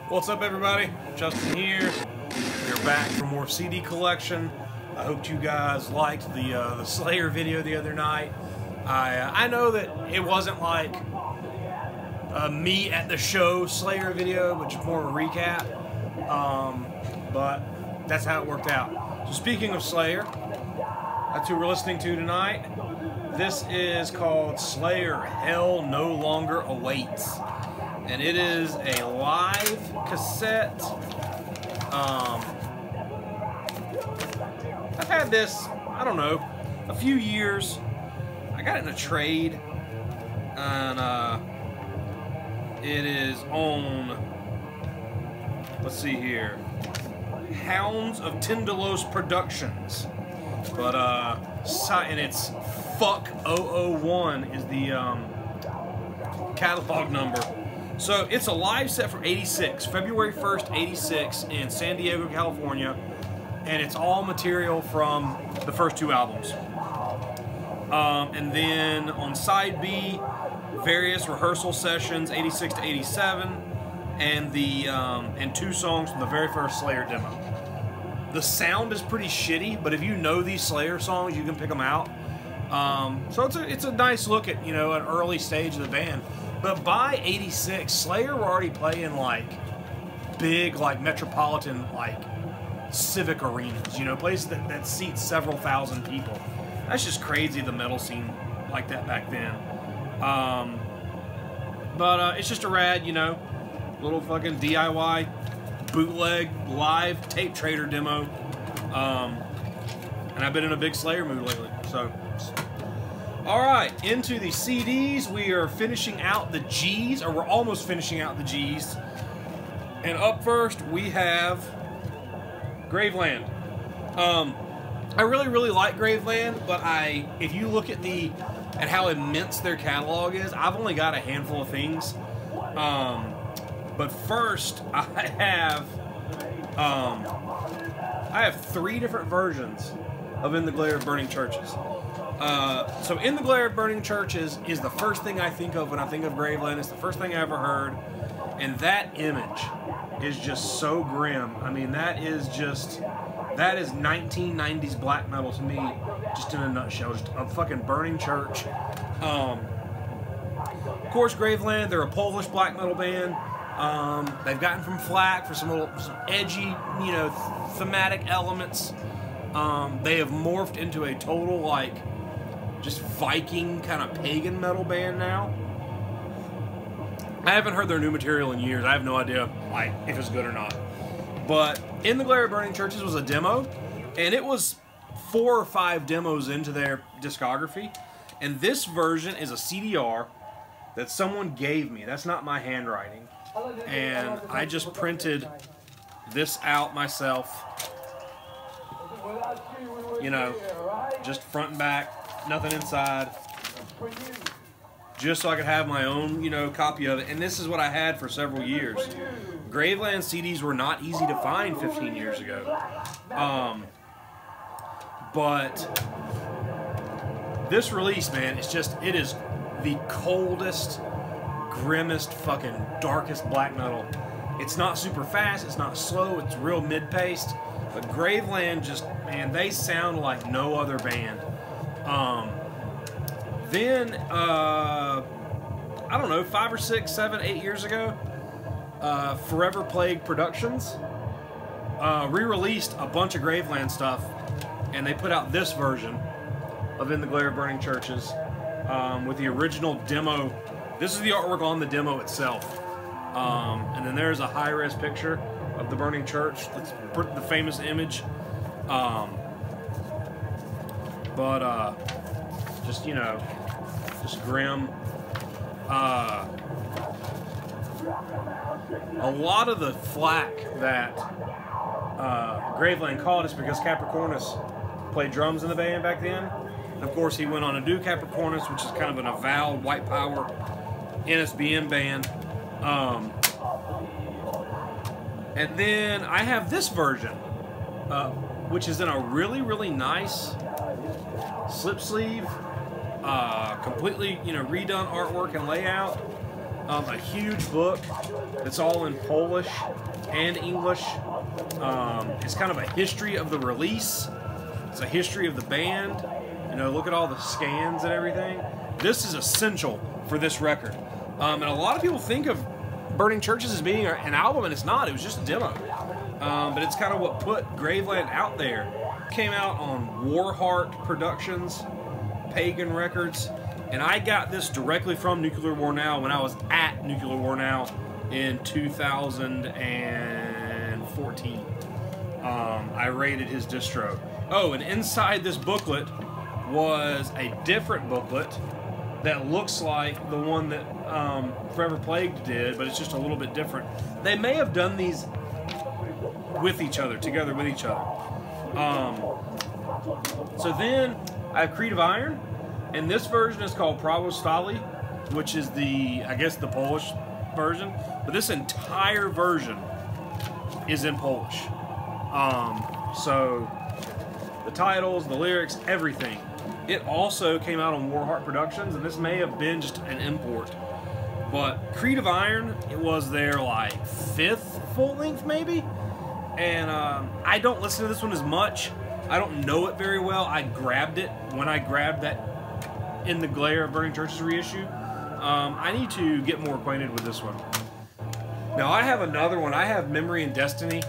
What's up, everybody? Justin here. We're back for more CD collection. I hope you guys liked the Slayer video the other night. I know that it wasn't like a me at the show Slayer video, which is more of a recap. But that's how it worked out. So speaking of Slayer, that's who we're listening to tonight. This is called Slayer Hell No Longer Awaits. And it is a live cassette. I've had this, I don't know, a few years. I got it in a trade. And it is on, let's see here, Hounds of Tindalos Productions. But, and it's Fuck 001 is the catalog number. So it's a live set from '86, February 1st, '86 in San Diego, California. And it's all material from the first two albums. And then on side B, various rehearsal sessions, '86 to '87, and and two songs from the very first Slayer demo. The sound is pretty shitty, but if you know these Slayer songs, you can pick them out. So it's a nice look at, you know, an early stage of the band. But by '86, Slayer were already playing like big, like metropolitan, like civic arenas, you know, places that seat several thousand people. That's just crazy, the metal scene like that back then. But it's just a rad, you know, little fucking DIY bootleg live tape trader demo. And I've been in a big Slayer mood lately, so. Alright, into the CDs. We are finishing out the G's, or we're almost finishing out the G's. And up first we have Graveland. I really like Graveland, but if you look at how immense their catalog is, I've only got a handful of things. But first I have 3 different versions of In the Glare of Burning Churches. So In the Glare of Burning Churches is the first thing I think of when I think of Graveland. It's the first thing I ever heard. And that image is just so grim. I mean, that is 1990s black metal to me, just in a nutshell. Just a fucking burning church. Of course, Graveland, they're a Polish black metal band. They've gotten some flack for some edgy, you know, thematic elements. They have morphed into a total, like, just Viking kind of pagan metal band now. I haven't heard their new material in years. I have no idea, like, if it's good or not. But In the Glare of Burning Churches was a demo, and it was 4 or 5 demos into their discography. And this version is a CDR that someone gave me. That's not my handwriting. And I just printed this out myself. You know, just front and back, nothing inside. Just so I could have my own, you know, copy of it. And this is what I had for several years. Graveland CDs were not easy to find 15 years ago. But this release, man, it is the coldest, grimmest, fucking darkest black metal. It's not super fast, it's not slow, it's real mid-paced. But Graveland just, man, they sound like no other band. Then, I don't know, 5 or 6, 7, 8 years ago, Forever Plague Productions re-released a bunch of Graveland stuff, and they put out this version of In the Glare of Burning Churches with the original demo. This is the artwork on the demo itself. And then there's a high-res picture of the burning church. That's the famous image. Just, you know, just grim. A lot of the flack that Graveland caught is because Capricornus played drums in the band back then. And of course, he went on to do Capricornus, which is kind of an avowed white power NSBM band. And then I have this version, which is in a really nice slip sleeve, completely, you know, redone artwork and layout. A huge book. It's all in Polish and English. It's kind of a history of the release. It's a history of the band. You know, look at all the scans and everything. This is essential for this record. And a lot of people think of Burning Churches as being an album, and it's not. It was just a demo. But it's kind of what put Graveland out there. Came out on Warheart Productions, Pagan Records, and I got this directly from Nuclear War Now when I was at Nuclear War Now in 2014. I rated his distro. Oh, and inside this booklet was a different booklet that looks like the one that Forever Plagued did, but it's just a little bit different. They may have done these with each other, together with each other. So then I have Creed of Iron, and this version is called Prawo Stali, which is the, I guess, the Polish version. But this entire version is in Polish. So the titles, the lyrics, everything. It also came out on Warheart Productions, and this may have been just an import. But Creed of Iron, it was their like 5th full length maybe. And I don't listen to this one as much. I don't know it very well. I grabbed it when I grabbed that In the Glare of Burning Churches reissue. I need to get more acquainted with this one. Now I have another one. I have Memory and Destiny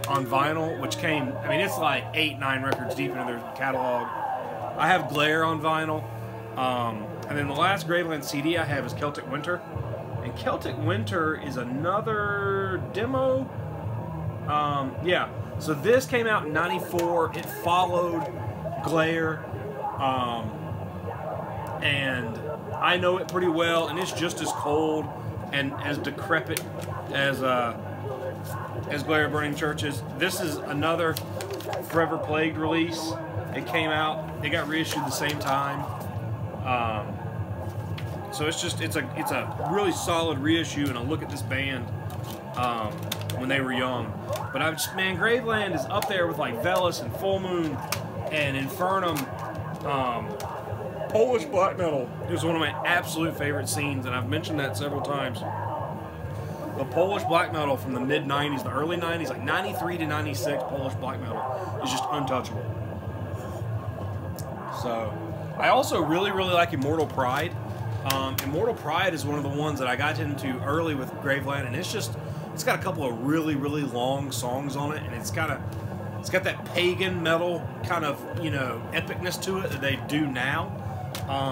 on vinyl, which came, I mean, it's like 8, 9 records deep into their catalog. I have Glare on vinyl. And then the last Graveland CD I have is Celtic Winter. And Celtic Winter is another demo. Yeah. So this came out in '94. It followed Glare. And I know it pretty well, and it's just as cold and as decrepit as Glare Burning Churches. This is another Forever Plagued release. It came out. It got reissued the same time. So it's a really solid reissue, and a look at this band when they were young. But man, Graveland is up there with like Velas and Full Moon and Infernum. Polish black metal is one of my absolute favorite scenes, and I've mentioned that several times. The Polish black metal from the mid-90s, the early 90s, like 93 to 96, Polish black metal is just untouchable. So, I also really, really like Immortal Pride. Immortal Pride is one of the ones that I got into early with Graveland, and it's got a couple of really, really long songs on it, and it's got that pagan metal kind of, you know, epicness to it that they do now.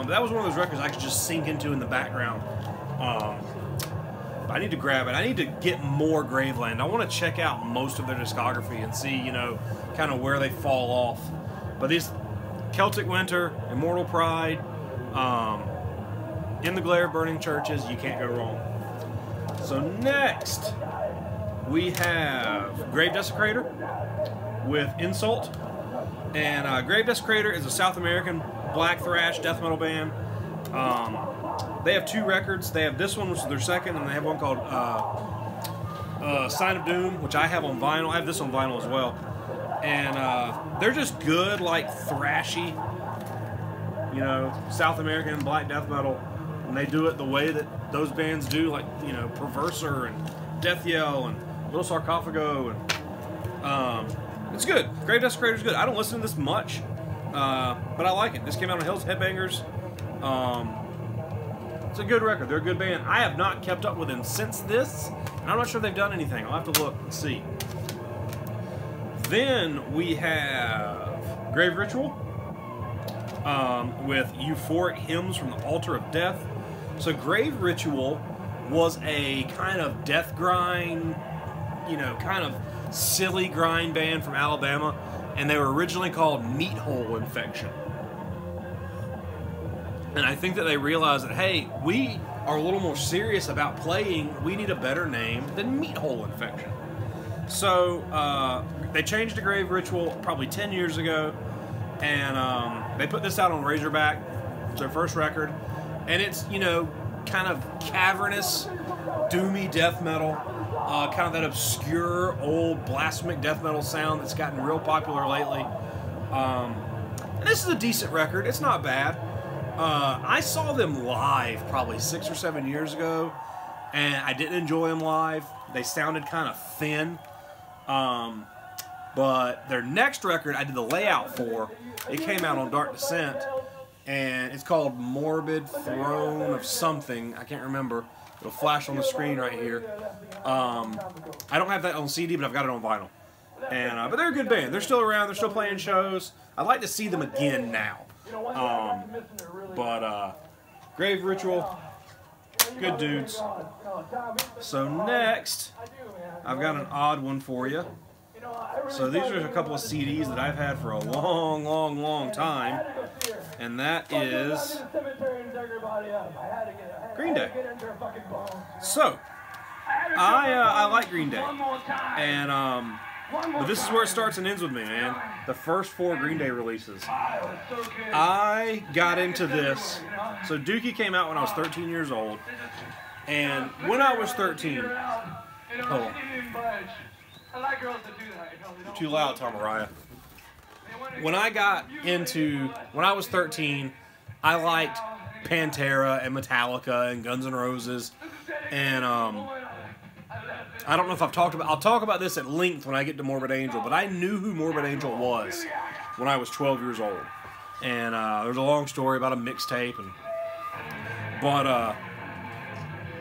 That was one of those records I could just sink into in the background. I need to grab it. I need to get more Graveland. I want to check out most of their discography and see, you know, kind of where they fall off. But these Celtic Winter, Immortal Pride, In the Glare Burning Churches, you can't go wrong. So next, we have Grave Desecrator with Insult. And Grave Desecrator is a South American black thrash death metal band. They have 2 records. They have this one, which is their second, and they have one called Sign of Doom, which I have on vinyl. I have this on vinyl as well. And they're just good, like thrashy, you know, South American black death metal. And they do it the way that those bands do, like, you know, Perverser and Death Yell and Little Sarcophago. And it's good. Grave Desecrator is good. I don't listen to this much, but I like it. This came out on Hell's Headbangers. It's a good record. They're a good band. I have not kept up with them since this, and I'm not sure they've done anything. I'll have to look and see. Then we have Grave Ritual with Euphoric Hymns from the Altar of Death. So Grave Ritual was a kind of death grind, you know, kind of silly grind band from Alabama, and they were originally called Meat Hole Infection. And I think that they realized that, hey, we are a little more serious about playing. We need a better name than Meat Hole Infection. So they changed to Grave Ritual probably 10 years ago, and they put this out on Razorback. It's their first record, and it's, you know, kind of cavernous, doomy death metal, kind of that obscure old blasphemic death metal sound that's gotten real popular lately. And this is a decent record. It's not bad. I saw them live probably 6 or 7 years ago, and I didn't enjoy them live. They sounded kind of thin. But their next record I did the layout for. It came out on Dark Descent, and it's called Morbid Form of something. I can't remember. It'll flash on the screen right here. I don't have that on CD, but I've got it on vinyl. And but they're a good band. They're still around. They're still playing shows. I'd like to see them again now. Grave Ritual, good dudes. So next, I've got an odd one for you. So these are a couple of CDs that I've had for a long, long, long time, and that is Green Day. So I like Green Day, and but this is where it starts and ends with me, man. The first 4 Green Day releases. I got into this. So Dookie came out when I was 13 years old, and when I was 13, hold on. You're too loud, Tom Mariah. When I was 13, I liked Pantera and Metallica and Guns N' Roses, and I don't know if I'll talk about this at length when I get to Morbid Angel, but I knew who Morbid Angel was when I was 12 years old, and there's a long story about a mixtape, but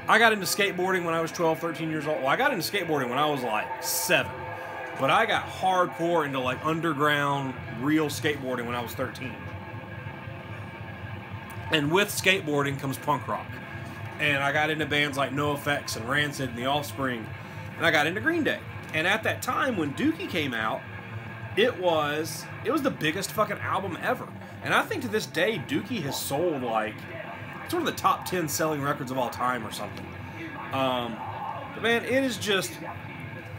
I got into skateboarding when I was 12, 13 years old. Well, I got into skateboarding when I was like 7. But I got hardcore into like underground, real skateboarding when I was 13. And with skateboarding comes punk rock. And I got into bands like NoFX and Rancid and The Offspring. And I got into Green Day. And at that time when Dookie came out, it was the biggest fucking album ever. And I think to this day, Dookie has sold like... It's one of the top 10 selling records of all time or something. But man, it is just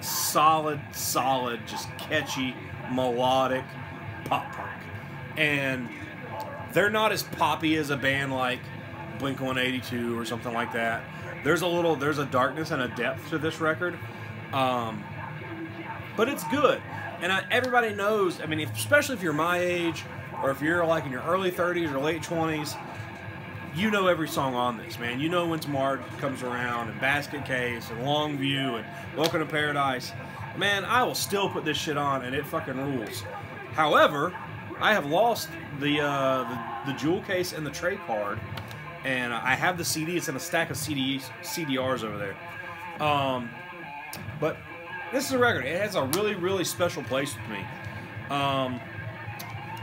solid, just catchy, melodic pop punk. And they're not as poppy as a band like Blink-182 or something like that. There's a darkness and a depth to this record. But it's good. And everybody knows, I mean, especially if you're my age, or if you're like in your early 30s or late 20s, you know every song on this, man. You know When Tomorrow Comes Around, and Basket Case, and Longview, and Welcome to Paradise. Man, I will still put this shit on, and it fucking rules. However, I have lost the jewel case and the tray card, and I have the CD. It's in a stack of CDRs over there. But this is a record. It has a really, really special place with me.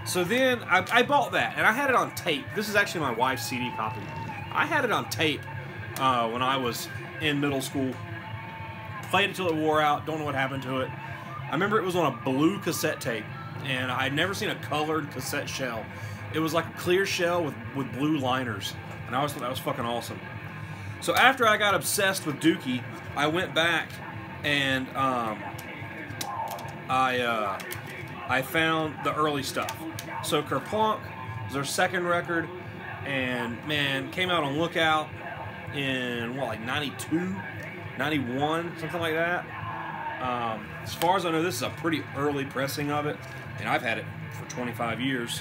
So then I bought that, and I had it on tape. This is actually my wife's CD copy. I had it on tape when I was in middle school. Played it till it wore out. Don't know what happened to it. I remember it was on a blue cassette tape, and I'd never seen a colored cassette shell. It was like a clear shell with blue liners, and I always thought that was fucking awesome. So after I got obsessed with Dookie, I went back and I found the early stuff. So Kerplunk was their second record, and man, came out on Lookout in what, like 92, 91, something like that. As far as I know, this is a pretty early pressing of it, and I've had it for 25 years.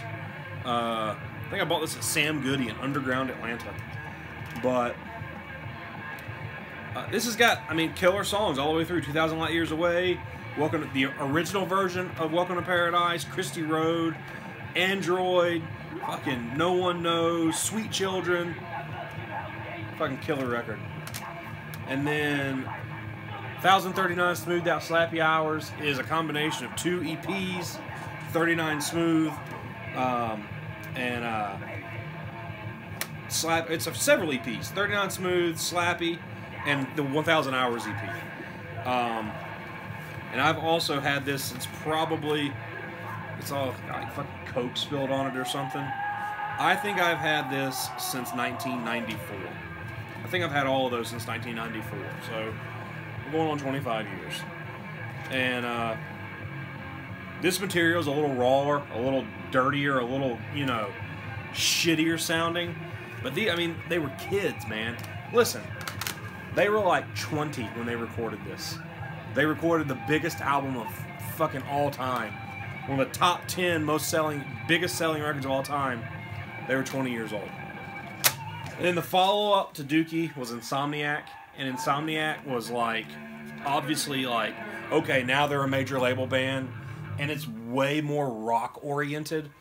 I think I bought this at Sam Goody in Underground Atlanta. But this has got, I mean, killer songs all the way through. 2,000 Light Years Away, Welcome to the original version of Welcome to Paradise, Christie Road, Android, fucking No One Knows, Sweet Children. Fucking killer record. And then 1039 Smoothed Out Slappy Hours is a combination of 2 EPs, 39 Smooth, it's several EPs, 39 Smooth, Slappy, and the 1000 Hours EP. And I've also had this, it's all like fucking Coke spilled on it or something. I think I've had this since 1994. I think I've had all of those since 1994. So we're going on 25 years. And this material is a little rawer, a little dirtier, a little, you know, shittier sounding. But they were kids, man. Listen, they were like 20 when they recorded this. They recorded the biggest album of fucking all time. One of the top 10 biggest selling records of all time. They were 20 years old. And then the follow-up to Dookie was Insomniac. and Insomniac was like, obviously like, okay, now they're a major label band, and it's way more rock oriented,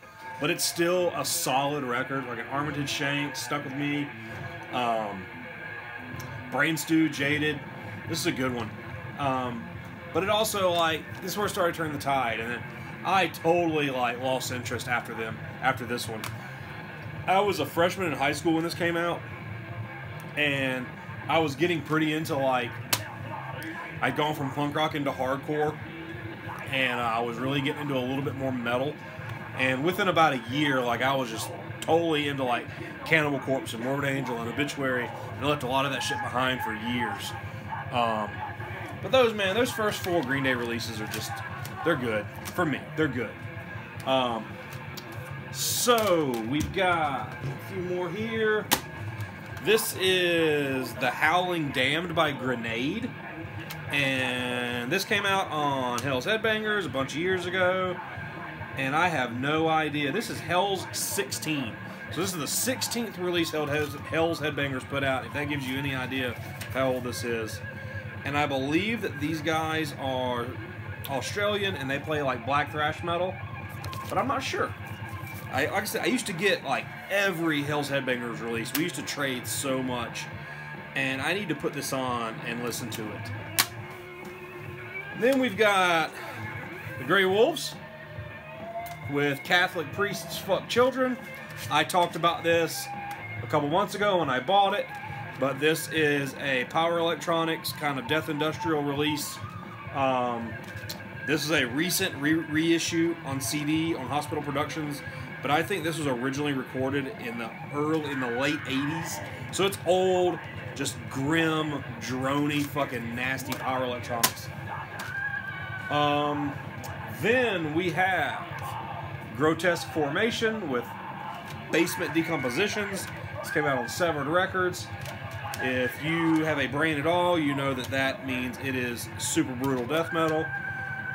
but it's still a solid record. Like an Armitage Shank, Stuck With Me, Brain Stew, Jaded. This is a good one. But it also, like, this is where it started to turn the tide, and then I totally, like, lost interest after this one. I was a freshman in high school when this came out, and I was getting pretty into, like, I'd gone from punk rock into hardcore, and I was really getting into a little bit more metal, and within about a year, like, I was just totally into, like, Cannibal Corpse and Morbid Angel and Obituary, and I left a lot of that shit behind for years. But those first 4 Green Day releases are just, they're good. For me, they're good. So, we've got a few more here. This is The Howling Damned by Grenade. And this came out on Hell's Headbangers a bunch of years ago. And I have no idea. This is Hell's 16. So this is the 16th release Hell's Headbangers put out, if that gives you any idea how old this is. And I believe that these guys are Australian and they play like black thrash metal, but I'm not sure. Like I said, I used to get like every Hell's Headbangers release. We used to trade so much, and I need to put this on and listen to it. Then we've got the Grey Wolves with Catholic Priests Fuck Children. I talked about this a couple months ago when I bought it. But this is a Power Electronics kind of death industrial release. This is a recent reissue on CD on Hospital Productions, but I think this was originally recorded in the late 80s. So it's old, just grim, droney, fucking nasty Power Electronics. Then we have Grotesque Formation with Basement Decompositions. This came out on Severed Records. If you have a brain at all, you know that that means it is super brutal death metal.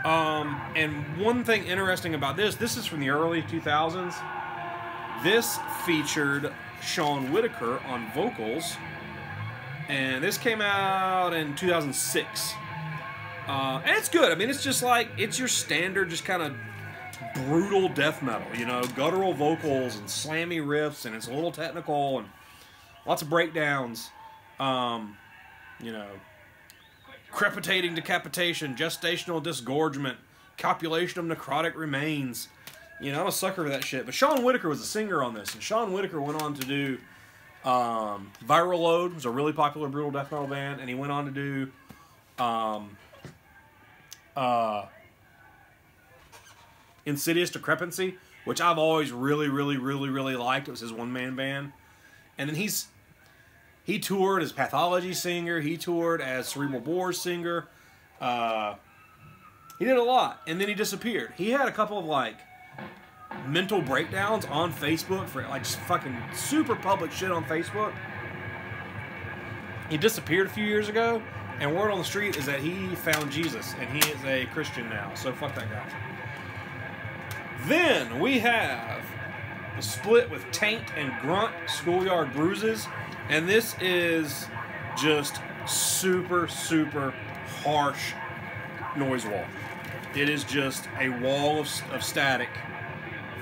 And one thing interesting about this is from the early 2000s. This featured Sean Whitaker on vocals, and this came out in 2006. And it's good. I mean, it's just like, it's your standard, just kind of brutal death metal, you know, guttural vocals and slammy riffs, and it's a little technical and lots of breakdowns. You know, crepitating decapitation, gestational disgorgement, copulation of necrotic remains. You know, I'm a sucker for that shit. But Sean Whitaker was a singer on this, and Sean Whitaker went on to do Viral Load, was a really popular brutal death metal band, and he went on to do Insidious Decrepancy, which I've always really liked. It was his one-man band. And then he toured as Pathology singer. He toured as Cerebral Bore's singer. He did a lot, and then he disappeared. He had a couple of, like, mental breakdowns on Facebook for, like, fucking super public shit on Facebook. He disappeared a few years ago, and word on the street is that he found Jesus, and he is a Christian now, so fuck that guy. Then we have the split with Taint and Grunt, Schoolyard Bruises. And this is just super harsh noise wall. It is just a wall of static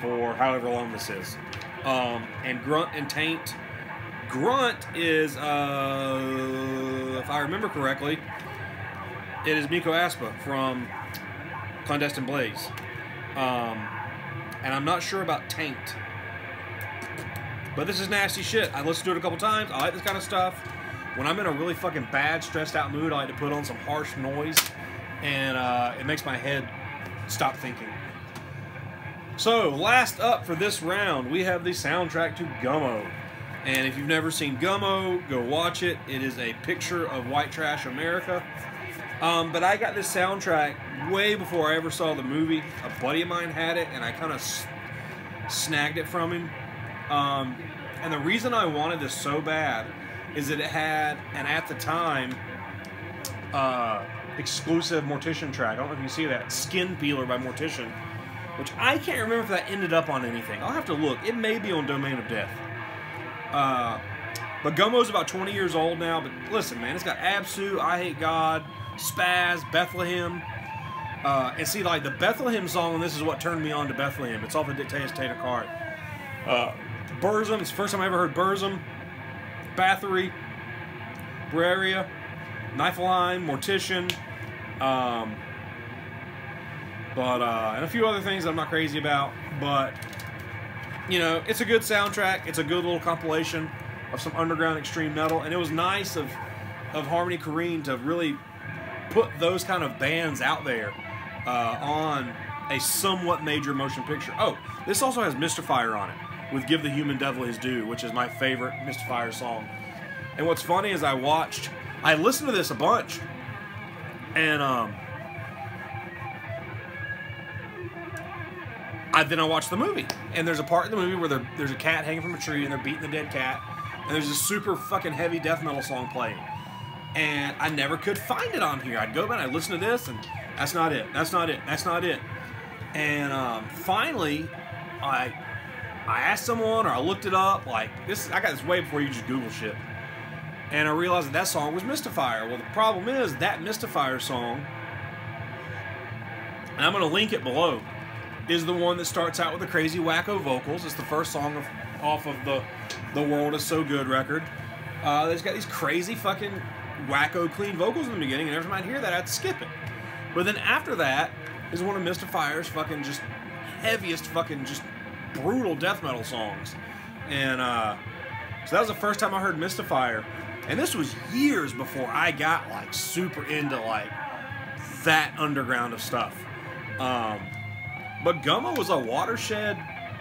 for however long this is. And Grunt and Taint. Grunt is, if I remember correctly, it is Miko Aspa from Clandestine Blaze. And I'm not sure about Taint. But this is nasty shit. I listened to it a couple times. I like this kind of stuff. When I'm in a really fucking bad, stressed out mood, I like to put on some harsh noise. And it makes my head stop thinking. So, last up for this round, we have the soundtrack to Gummo. And if you've never seen Gummo, go watch it. It is a picture of white trash America. But I got this soundtrack way before I ever saw the movie. A buddy of mine had it, and I kind of snagged it from him. And the reason I wanted this so bad is that it had, and at the time, exclusive Mortician track. I don't know if you see that. Skin Peeler by Mortician. Which I can't remember if that ended up on anything. I'll have to look. It may be on Domain of Death. But Gummo's about 20 years old now. But listen, man, it's got Absu, I Hate God, Spaz, Bethlehem. And see, like, the Bethlehem song, and this is what turned me on to Bethlehem. It's off of Dictatus Tater Card. Burzum, it's the first time I ever heard Burzum. Bathory, Braria, Knifeline, Mortician, and a few other things that I'm not crazy about. But, you know, it's a good soundtrack. It's a good little compilation of some underground extreme metal. And it was nice of Harmony Korine to really put those kind of bands out there on a somewhat major motion picture. Oh, this also has Mystifier on it, with Give the Human Devil His Due, which is my favorite Mystifier song. And what's funny is I listened to this a bunch, and then I watched the movie. And there's a part in the movie where there's a cat hanging from a tree, and they're beating the dead cat, and there's this super fucking heavy death metal song playing. And I never could find it on here. I'd go back and I'd listen to this, and that's not it, that's not it, that's not it. And finally, I asked someone, or I looked it up, like, I got this way before you just Google shit. And I realized that song was Mystifier. Well, the problem is, that Mystifier song, and I'm going to link it below, is the one that starts out with the crazy wacko vocals. It's the first song off of the World Is So Good record. It's got these crazy fucking wacko clean vocals in the beginning, and every time I'd hear that, I'd skip it. But then after that is one of Mystifier's fucking just heaviest fucking just brutal death metal songs. And so that was the first time I heard Mystifier, and this was years before I got like super into like that underground of stuff. But Gummo was a watershed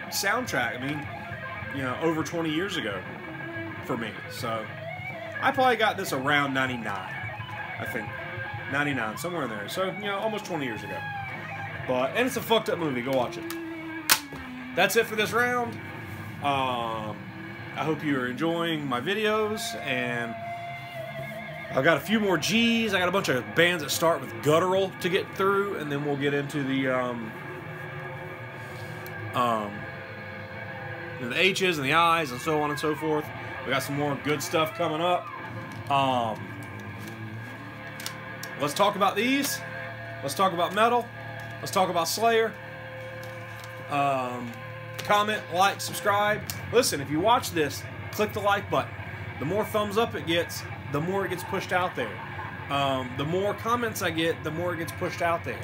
soundtrack. I mean, you know, over 20 years ago for me. So I probably got this around 99, I think. 99, somewhere in there. So, you know, almost 20 years ago. And it's a fucked up movie. Go watch it. That's it for this round. I hope you are enjoying my videos, and I've got a few more G's. I got a bunch of bands that start with guttural to get through, and then we'll get into the H's and the I's and so on and so forth. We got some more good stuff coming up. Let's talk about these. Let's talk about metal. Let's talk about Slayer. Comment, like, subscribe. Listen, if you watch this, click the like button. The more thumbs up it gets, the more it gets pushed out there. The more comments I get, the more it gets pushed out there.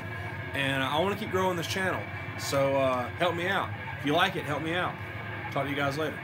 And I want to keep growing this channel. So help me out. If you like it, help me out. Talk to you guys later.